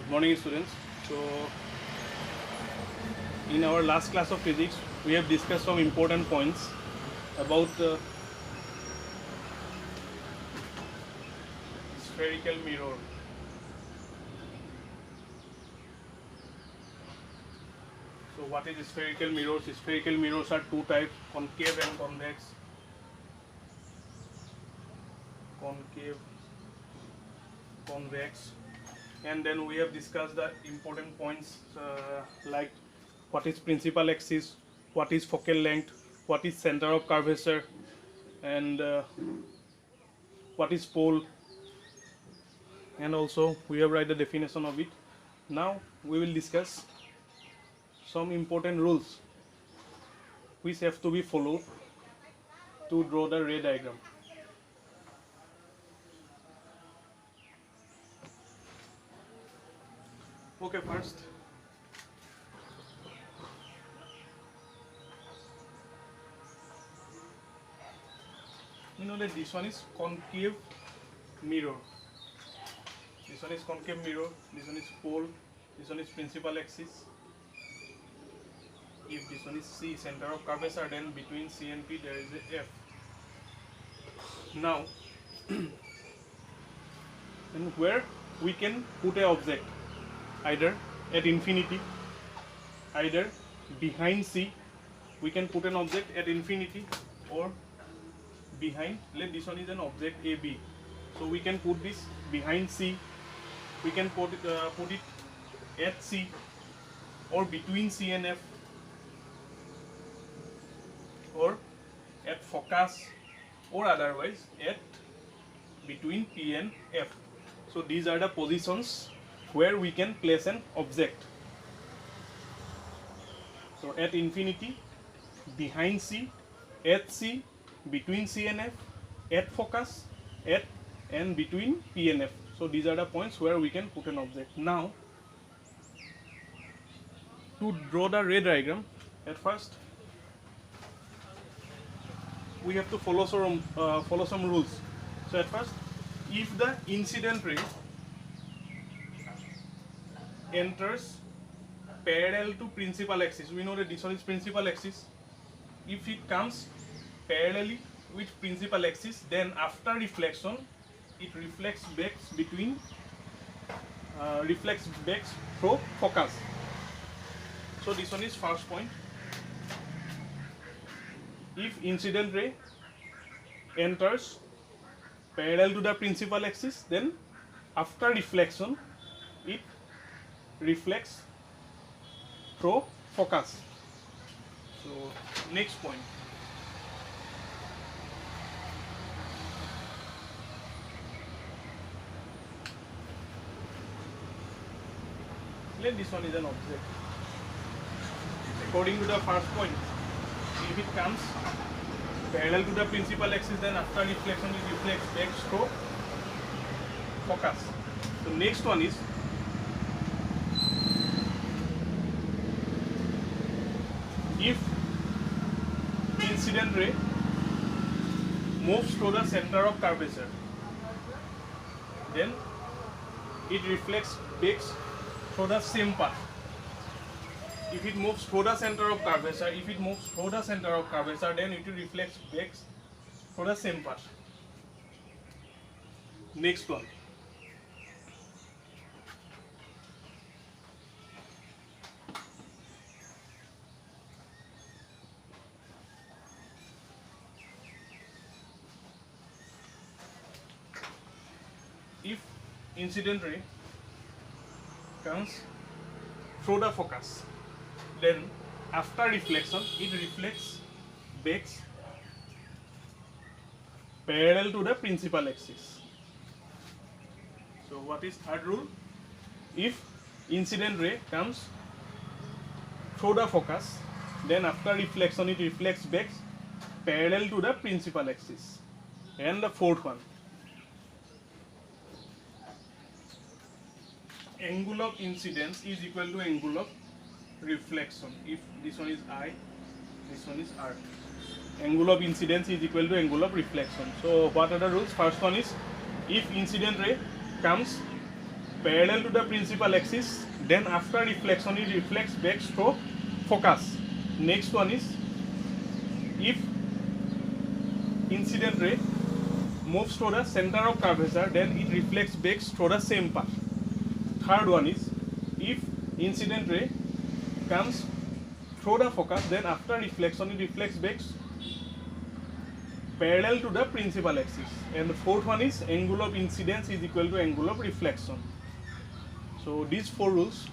Morning students. So in our last class of physics we have discussed some important points about spherical mirror. So what is spherical mirrors? Spherical mirrors are two types, concave and convex. Concave, convex. And then we have discussed the important points like what is principal axis, what is focal length, what is center of curvature, and what is pole, and also we have write the definition of it. Now we will discuss some important rules which have to be followed to draw the ray diagram. Okay, first you know that this one is concave mirror. This one is concave mirror, this one is pole, this one is principal axis. If this one is C, center of curvature, then between C and P there is a F. Now, and where we can put an object, either at infinity, either behind C, we can put an object at infinity, or behind, let this one is an object AB. So we can put this behind C, we can put it at C, or between C and F, or at focus, or otherwise at between P and F. So these are the positions where we can place an object. So at infinity, behind C, at C, between C and F, at focus, at and between P and F. So these are the points where we can put an object. Now, to draw the ray diagram, at first we have to follow some rules. So at first, if the incident ray enters parallel to principal axis, we know that this one is principal axis. If it comes parallelly with principal axis, then after reflection it reflects back through focus. So this one is first point. If incident ray enters parallel to the principal axis, then after reflection it reflects through focus. So next point. Let this one is an object. According to the first point, if it comes parallel to the principal axis, then after reflection it reflects back through focus. The next one is, if incident ray moves through the center of curvature, then it reflects back through the same path. If it moves through the center of curvature, then it will reflect back through the same path. Next one. If incident ray comes through the focus, then after reflection it reflects back parallel to the principal axis. So what is third rule? If incident ray comes through the focus, then after reflection it reflects back parallel to the principal axis. And the fourth one, angle of incidence is equal to angle of reflection. If this one is I, this one is R. Angle of incidence is equal to angle of reflection. So what are the rules? First one is, if incident ray comes parallel to the principal axis, then after reflection it reflects back through focus. Next one is if incident ray moves to the center of curvature, then it reflects back through the same path. Third one is if incident ray comes through the focus, then after reflection it reflects back parallel to the principal axis. And the fourth one is angle of incidence is equal to angle of reflection. So these 4 rules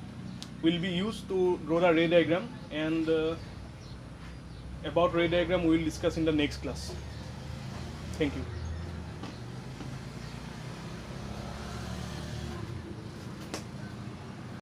will be used to draw the ray diagram, and about ray diagram we will discuss in the next class. Thank you.